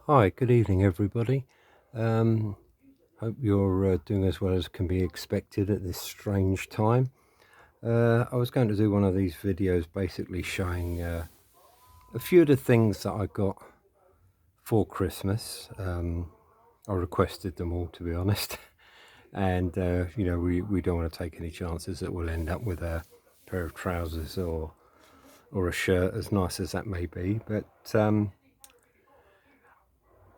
Hi, good evening, everybody. Um, Hope you're doing as well as can be expected at this strange time. I was going to do one of these videos basically showing a few of the things that I got for Christmas. I requested them all, to be honest. And, we don't want to take any chances that we'll end up with a pair of trousers or a shirt, as nice as that may be. But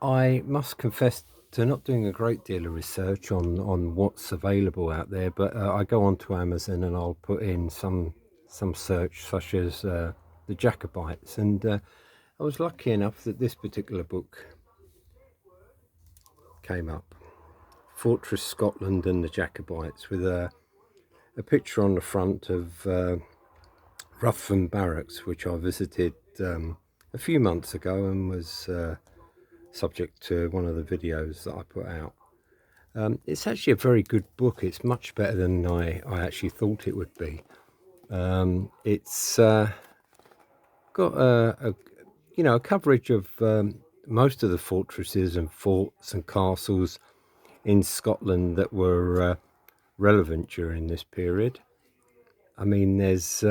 I must confess to not doing a great deal of research on what's available out there, but I go onto Amazon and I'll put in some search such as the Jacobites, and I was lucky enough that this particular book came up, Fortress Scotland and the Jacobites, with a picture on the front of Ruthven Barracks, which I visited a few months ago and was subject to one of the videos that I put out. It's actually a very good book. It's much better than I actually thought it would be. It's got a coverage of most of the fortresses and forts and castles in Scotland that were relevant during this period. I mean, there's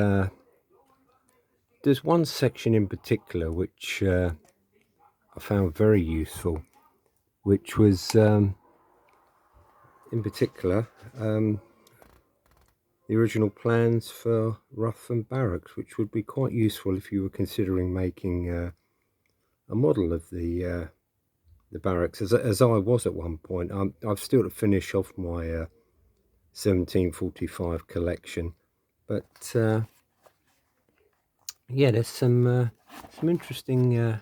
one section in particular which I found very useful, which was in particular the original plans for Ruthven Barracks, which would be quite useful if you were considering making a model of the barracks, as I was at one point. I've still to finish off my 1745 collection, but yeah, there's some interesting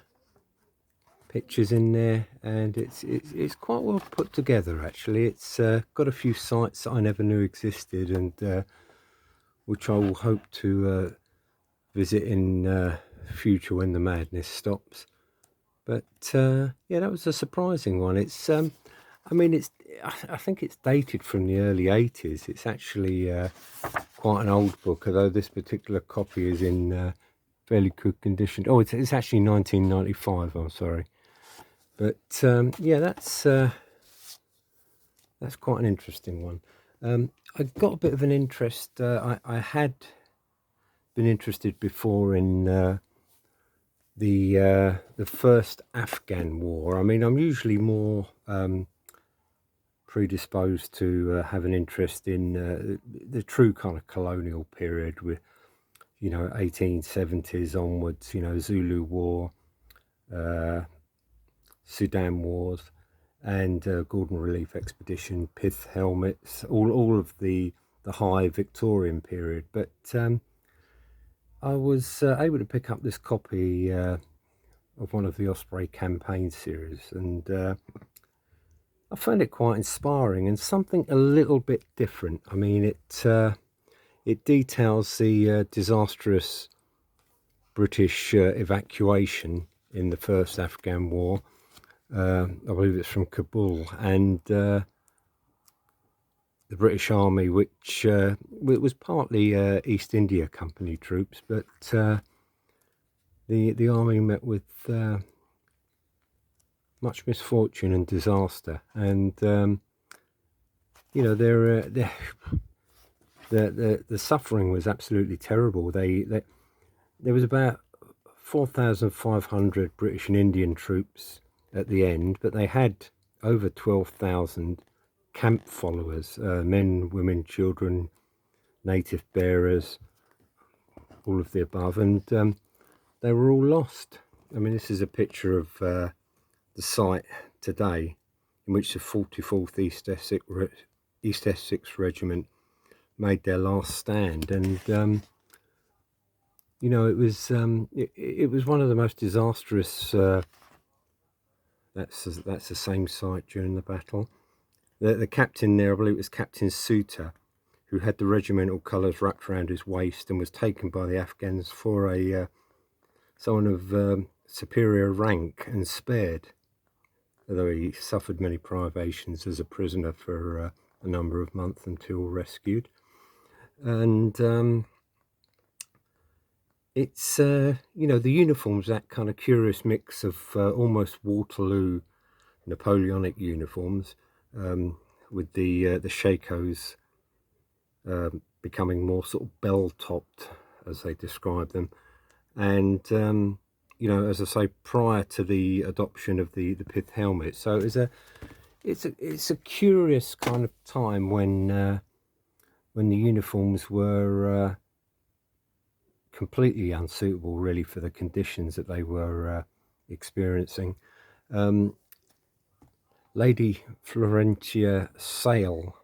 pictures in there, and it's quite well put together. Actually, it's got a few sites that I never knew existed, and which I will hope to visit in future when the madness stops. But yeah, that was a surprising one. I mean, I think it's dated from the early 80s. It's actually quite an old book, although this particular copy is in fairly good condition. Oh, it's actually 1995. I'm sorry, but yeah, that's quite an interesting one. I got a bit of an interest. I had been interested before in the first Afghan war. I mean, I'm usually more predisposed to have an interest in the true kind of colonial period, with 1870s onwards. Zulu War, Sudan Wars, and Gordon Relief Expedition, Pith helmets, all of the high Victorian period. But I was able to pick up this copy of one of the Osprey campaign series, and I found it quite inspiring and something a little bit different. I mean, it details the disastrous British evacuation in the first Afghan war. I believe it's from Kabul, and the British Army, which was partly East India Company troops, but the army met with much misfortune and disaster, and their the suffering was absolutely terrible. There was about 4,500 British and Indian troops at the end, but they had over 12,000 camp followers, men, women, children, native bearers, all of the above, and they were all lost. I mean, this is a picture of the site today, in which the 44th East Essex Regiment made their last stand, and it was one of the most disastrous. That's the same site during the battle. The captain there, I believe it was Captain Suter, who had the regimental colours wrapped around his waist and was taken by the Afghans for someone of superior rank and spared, although he suffered many privations as a prisoner for a number of months until rescued. And it's you know, the uniforms, that kind of curious mix of almost Waterloo Napoleonic uniforms, with the shakos becoming more sort of bell-topped, as they describe them. And you know, as I say, prior to the adoption of the pith helmet, so it's a curious kind of time when the uniforms were completely unsuitable, really, for the conditions that they were experiencing. Lady Florentia Sale,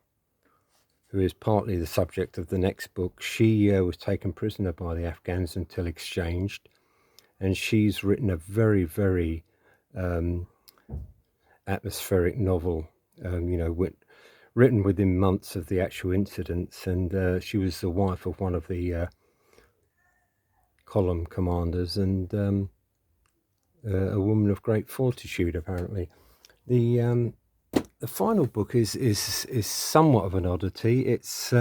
who is partly the subject of the next book, she was taken prisoner by the Afghans until exchanged, and she's written a very, very atmospheric novel, you know, written within months of the actual incidents, and she was the wife of one of the column commanders, and a woman of great fortitude, apparently. The final book is somewhat of an oddity. It's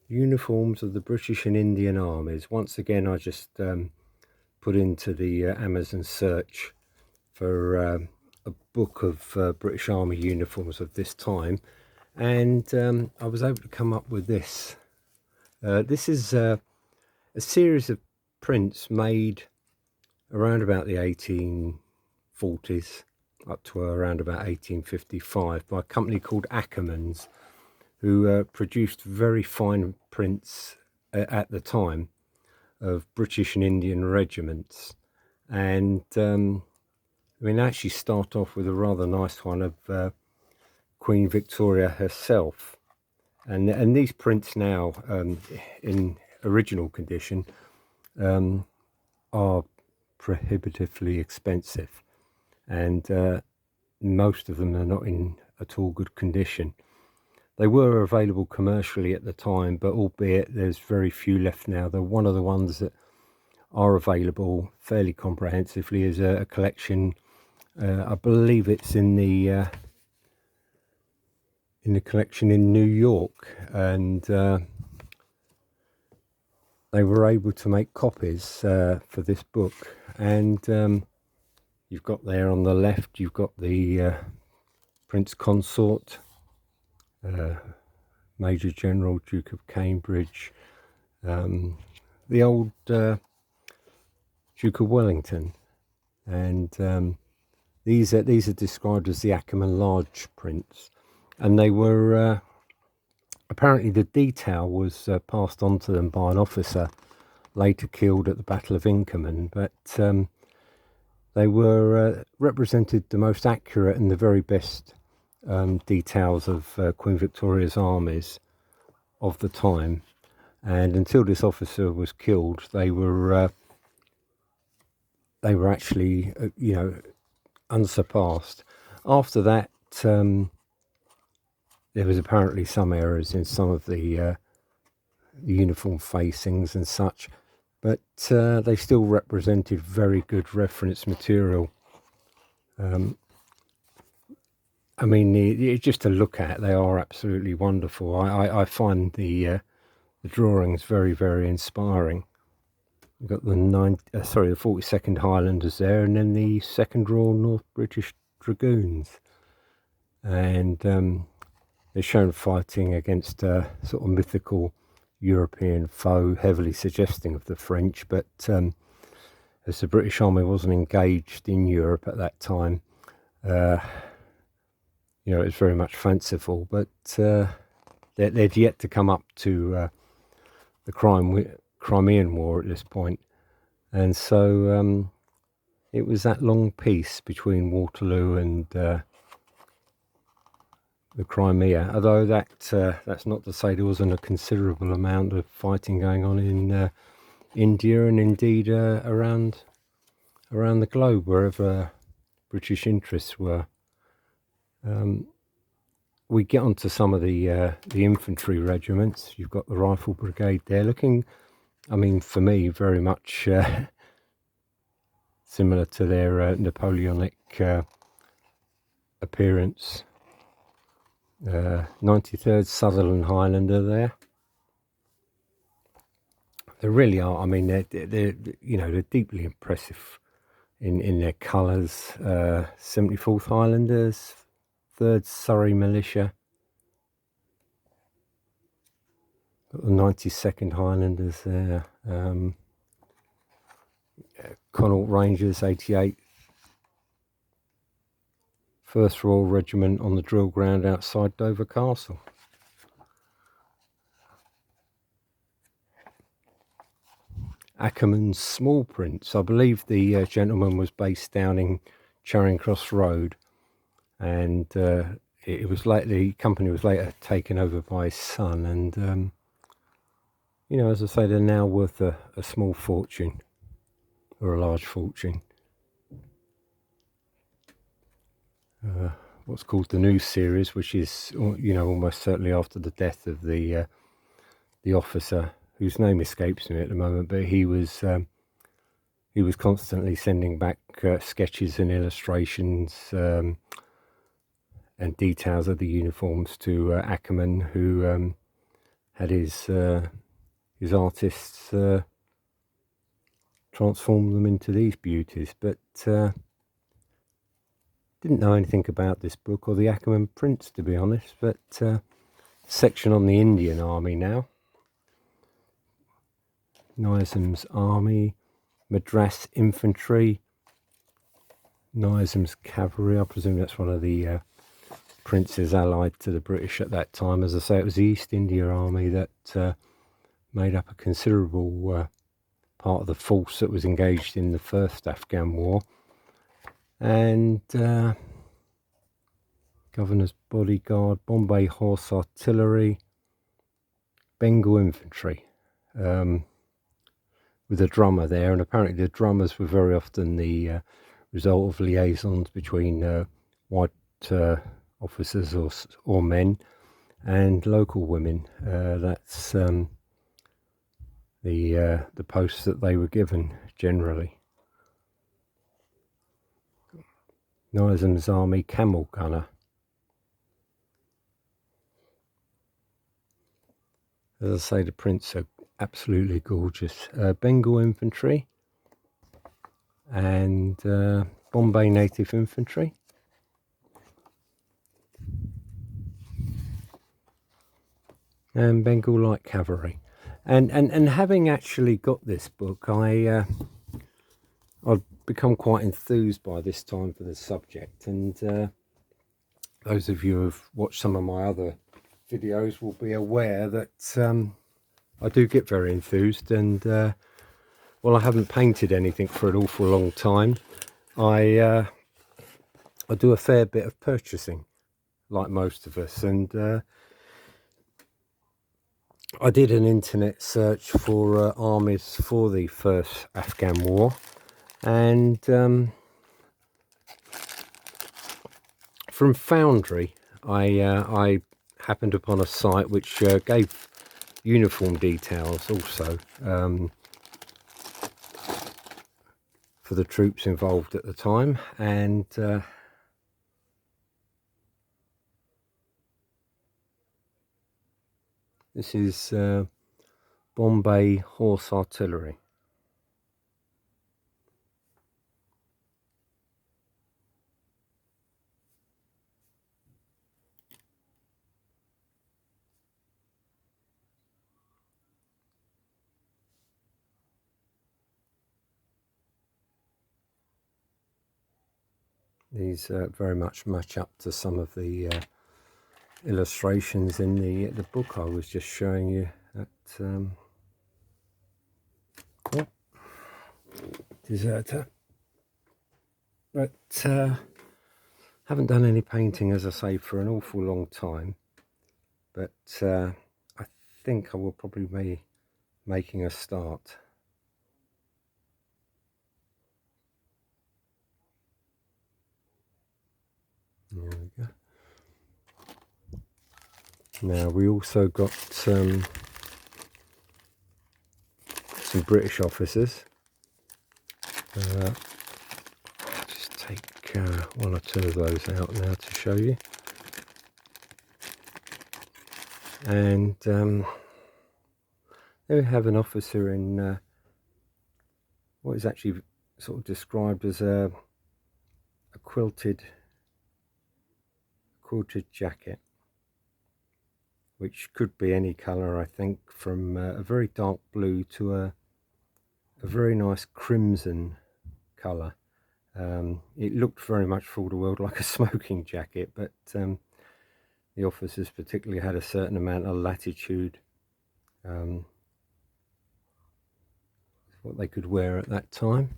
uniforms of the British and Indian armies. Once again, I just put into the Amazon search for a book of British Army uniforms of this time, and I was able to come up with this. This is a series of prints made around about the 1840s up to around about 1855 by a company called Ackermans, who produced very fine prints at the time of British and Indian regiments. And I mean, actually start off with a rather nice one of Queen Victoria herself. And these prints now, in original condition, are prohibitively expensive, and most of them are not in at all good condition. They were available commercially at the time, but albeit there's very few left now. They're one of the ones that are available fairly comprehensively as a collection. I believe it's in the collection in New York, and they were able to make copies for this book. And you've got there on the left, you've got the Prince Consort, Major General, Duke of Cambridge, the old Duke of Wellington, and these are described as the Ackerman Large prints, and they were apparently the detail was passed on to them by an officer later killed at the Battle of Inkerman, but they were represented the most accurate and the very best details of Queen Victoria's armies of the time. And until this officer was killed, they were actually you know, unsurpassed. After that, there was apparently some errors in some of the uniform facings and such, but they still represented very good reference material. I mean, just to look at, they are absolutely wonderful. I find the drawings very, very inspiring. You've got the 42nd Highlanders there, and then the 2nd Royal North British Dragoons, and they're shown fighting against a sort of mythical European foe, heavily suggesting of the French. But as the British Army wasn't engaged in Europe at that time, you know, it's very much fanciful. But they'd yet to come up to the Crimean War at this point, and so it was that long peace between Waterloo and the Crimea. Although that's not to say there wasn't a considerable amount of fighting going on in India, and indeed around the globe, wherever British interests were. We get onto some of the infantry regiments. You've got the Rifle Brigade there, looking, I mean, for me, very much similar to their Napoleonic appearance. 93rd Sutherland Highlander there, They really are. I mean, they're you know, they're deeply impressive in their colours. 74th Highlanders, 3rd Surrey Militia, got the 92nd Highlanders there, Connaught Rangers, 88th, 1st Royal Regiment on the drill ground outside Dover Castle. Ackerman's small prints. I believe the gentleman was based down in Charing Cross Road, and it was the company was later taken over by his son, and you know, as I say, they're now worth a small fortune or a large fortune. What's called the new series, which is, you know, almost certainly after the death of the officer whose name escapes me at the moment, but he was constantly sending back sketches and illustrations and details of the uniforms to Ackerman, who had his artists transform them into these beauties. But didn't know anything about this book or the Ackerman prints, to be honest. But section on the Indian Army now. Nizam's Army, Madras Infantry, Nizam's Cavalry. I presume that's one of the princes allied to the British at that time. As I say, it was the East India Army that made up a considerable part of the force that was engaged in the first Afghan war. And Governor's Bodyguard, Bombay Horse Artillery, Bengal Infantry, with a drummer there. And apparently the drummers were very often the result of liaisons between white officers or men and local women. That's the posts that they were given generally. Nizam's Army Camel Gunner. As I say, the prints are absolutely gorgeous. Bengal Infantry and Bombay Native Infantry. And Bengal Light Cavalry. And having actually got this book, I've become quite enthused by this time for the subject. And those of you who have watched some of my other videos will be aware that I do get very enthused, and well, I haven't painted anything for an awful long time. I do a fair bit of purchasing, like most of us, and I did an internet search for armies for the first Afghan war, and from Foundry I happened upon a site which gave uniform details also for the troops involved at the time, and this is Bombay Horse Artillery. These very much match up to some of the illustrations in the book I was just showing you. At Deserter. But haven't done any painting, as I say, for an awful long time. But I think I will probably be making a start. There we go. Now we also got some British officers. Just take one or two of those out now to show you. And There we have an officer in what is actually sort of described as a quilted jacket, which could be any colour, I think, from a very dark blue to a very nice crimson colour. It looked very much for all the world like a smoking jacket, but the officers particularly had a certain amount of latitude, what they could wear at that time.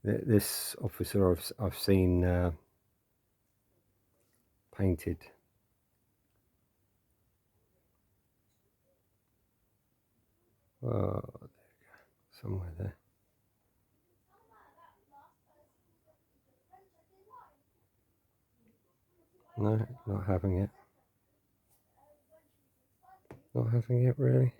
This officer I've seen painted. Oh, there we go, somewhere there. No, not having it. Not having it, really?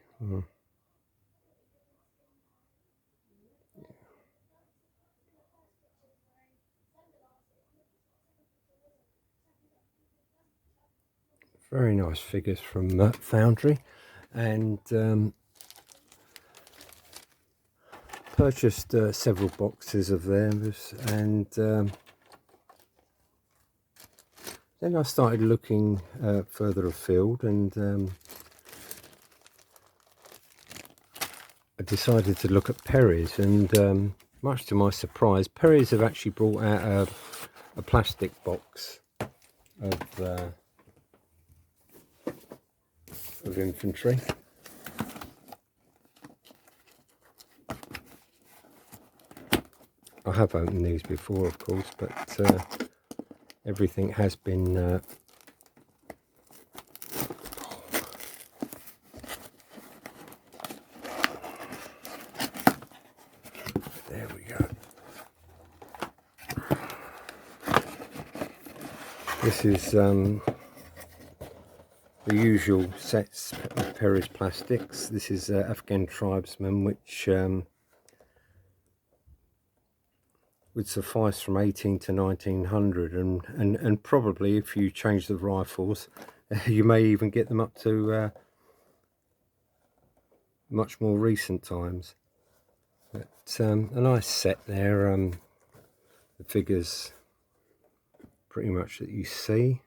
Very nice figures from Foundry, and purchased several boxes of theirs, and then I started looking further afield, and I decided to look at Perry's, and much to my surprise, Perry's have actually brought out a plastic box of Infantry. I have opened these before, of course, but everything has been there we go. This is the usual sets of Perry's plastics. This is Afghan tribesmen, which would suffice from 18 to 1900, and probably if you change the rifles, you may even get them up to much more recent times. But a nice set there. The figures pretty much that you see.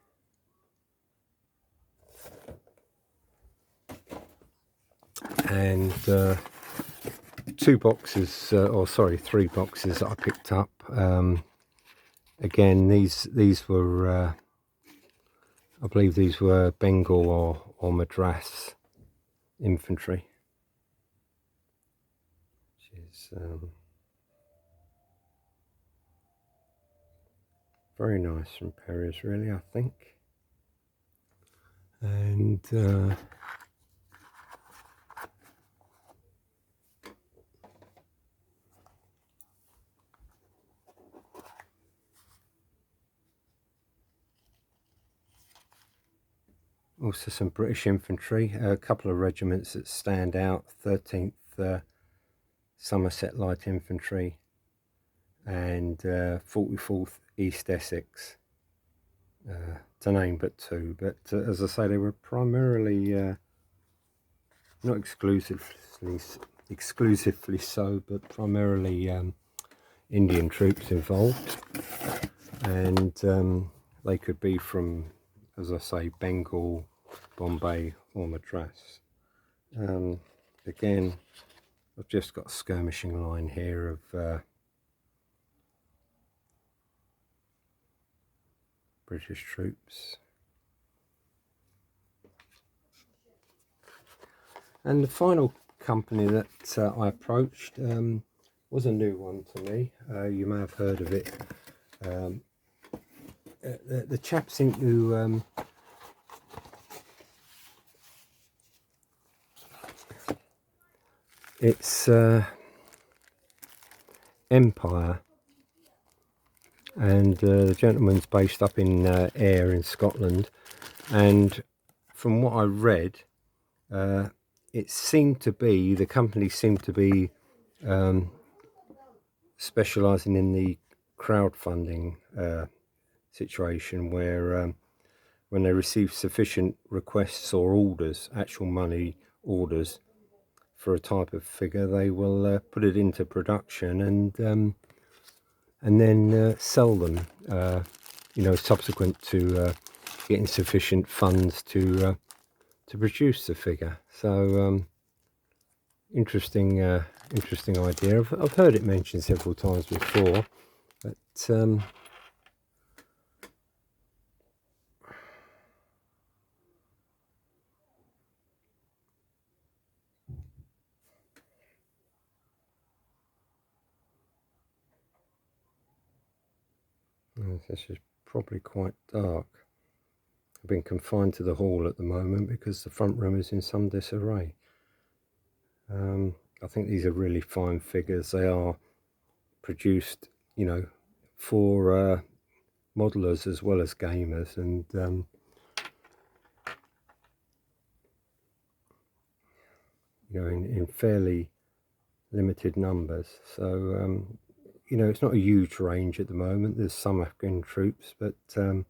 And three boxes that I picked up. Again, these were I believe these were Bengal or Madras infantry, which is very nice from Perry's, really, I think. And also some British infantry, a couple of regiments that stand out: 13th Somerset Light Infantry and 44th East Essex, to name but two. But as I say, they were primarily not exclusively so, but primarily Indian troops involved, and they could be from, as I say, Bengal, Bombay or Madras. Again, I've just got a skirmishing line here of British troops. And the final company that I approached was a new one to me. You may have heard of it. The chap seemed to it's Empire, and the gentleman's based up in Ayr in Scotland, and from what I read, it seemed to be, the company seemed to be specialising in the crowdfunding situation, where when they receive sufficient requests or orders, actual money orders for a type of figure, they will put it into production and then sell them, subsequent to getting sufficient funds to produce the figure. So interesting idea. I've heard it mentioned several times before, but this is probably quite dark. I've been confined to the hall at the moment because the front room is in some disarray. I think these are really fine figures. They are produced, for modelers as well as gamers, and in fairly limited numbers. So it's not a huge range at the moment. There's some Afghan troops, but I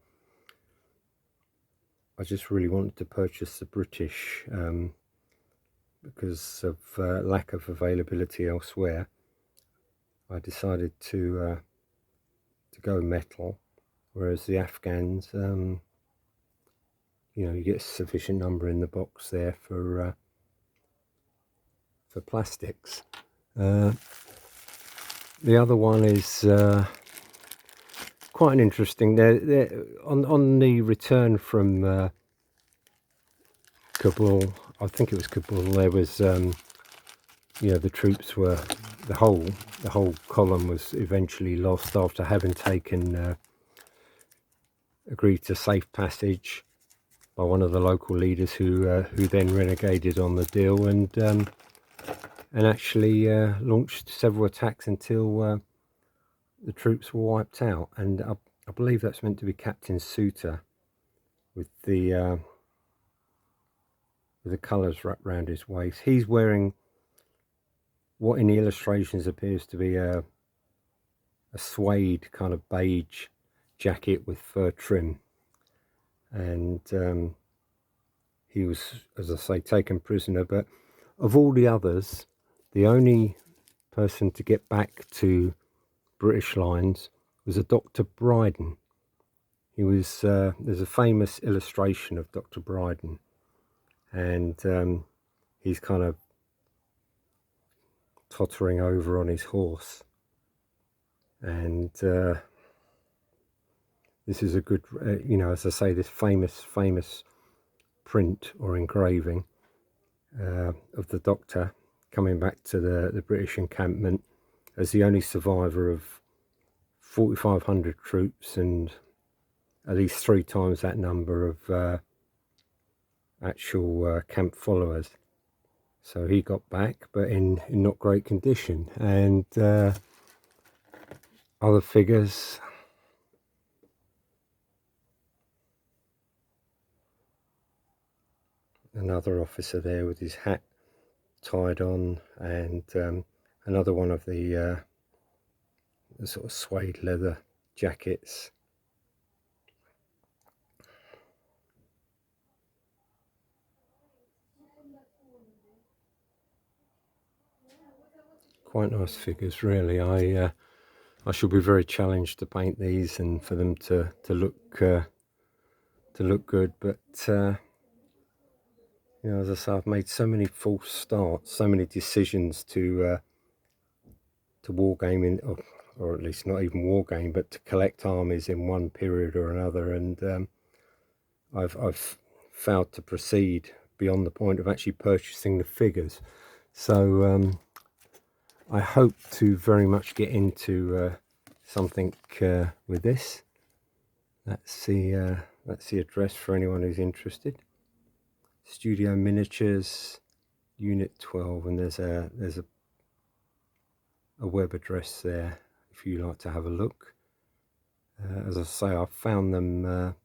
just really wanted to purchase the British because of lack of availability elsewhere. I decided to go metal, whereas the Afghans, you get a sufficient number in the box there for plastics. The other one is quite an interesting. On the return from Kabul, I think it was Kabul. There was, the troops were the whole column was eventually lost after having taken agreed to safe passage by one of the local leaders who then renegaded on the deal and actually launched several attacks until the troops were wiped out. And I believe that's meant to be Captain Suter with the colours wrapped around his waist. He's wearing what in the illustrations appears to be a suede kind of beige jacket with fur trim, and he was, as I say, taken prisoner. But of all the others, the only person to get back to British lines was a Dr. Bryden. He was there's a famous illustration of Dr. Bryden, and he's kind of tottering over on his horse, and this is a good, as I say, this famous print or engraving of the Doctor coming back to the British encampment as the only survivor of 4,500 troops and at least 3 times that number of actual camp followers. So he got back, but in not great condition. And other figures, another officer there with his hat tied on, and another one of the sort of suede leather jackets. Quite nice figures, really. I shall be very challenged to paint these and for them to look good. But as I say, I've made so many false starts, so many decisions to wargaming, or at least not even wargame, but to collect armies in one period or another, and I've failed to proceed beyond the point of actually purchasing the figures. So I hope to very much get into something with this. That's the address for anyone who's interested. Studio Miniatures, Unit 12, and there's a web address there if you like to have a look. As I say, I found them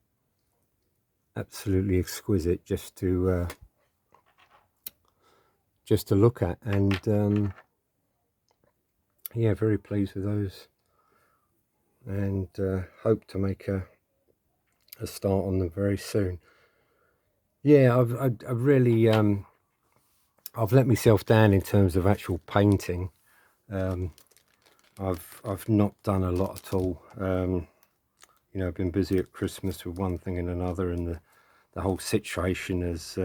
absolutely exquisite just to look at, and yeah, very pleased with those, and hope to make a a start on them very soon. Yeah, I've really I've let myself down in terms of actual painting. I've not done a lot at all. You know, I've been busy at Christmas with one thing and another, and the whole situation has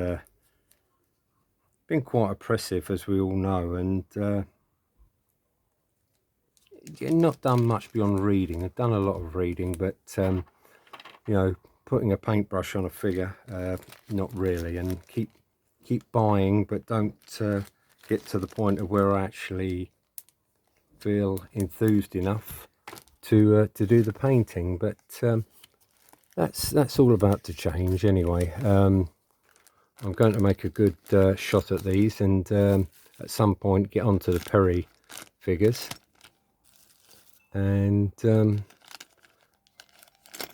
been quite oppressive, as we all know, and not done much beyond reading. I've done a lot of reading, but you know, putting a paintbrush on a figure, not really. And keep buying, but don't get to the point of where I actually feel enthused enough to do the painting. But that's all about to change anyway. I'm going to make a good shot at these, and at some point get onto the Perry figures. And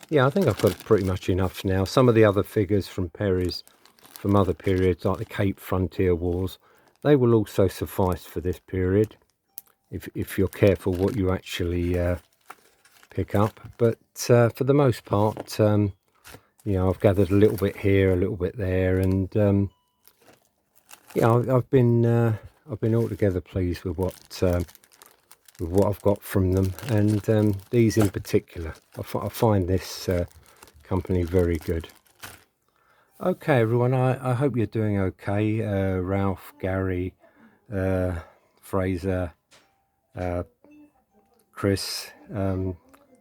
yeah, I think I've got pretty much enough now. Some of the other figures from Perry's from other periods, like the Cape Frontier Wars, they will also suffice for this period, if you're careful what you actually pick up. But for the most part, you know, I've gathered a little bit here, a little bit there, and yeah, I've been altogether pleased with what I've got from them, and these in particular. I find this company very good. Okay, everyone, I hope you're doing okay. Ralph, Gary, Fraser, Chris, you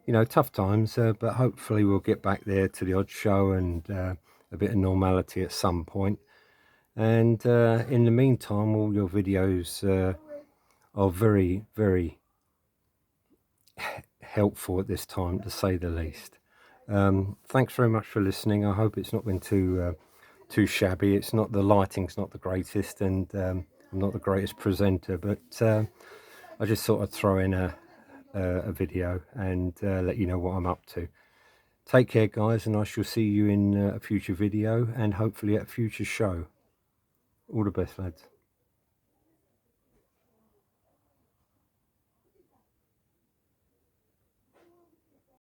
know, tough times, but hopefully we'll get back there to the odd show and a bit of normality at some point. And in the meantime, all your videos are very, very helpful at this time, to say the least. Thanks very much for listening. I hope it's not been too shabby. It's not, the lighting's not the greatest, and I'm not the greatest presenter, but I just thought I'd throw in a video and let you know what I'm up to. Take care, guys, and I shall see you in a future video, and hopefully at a future show. All the best, lads.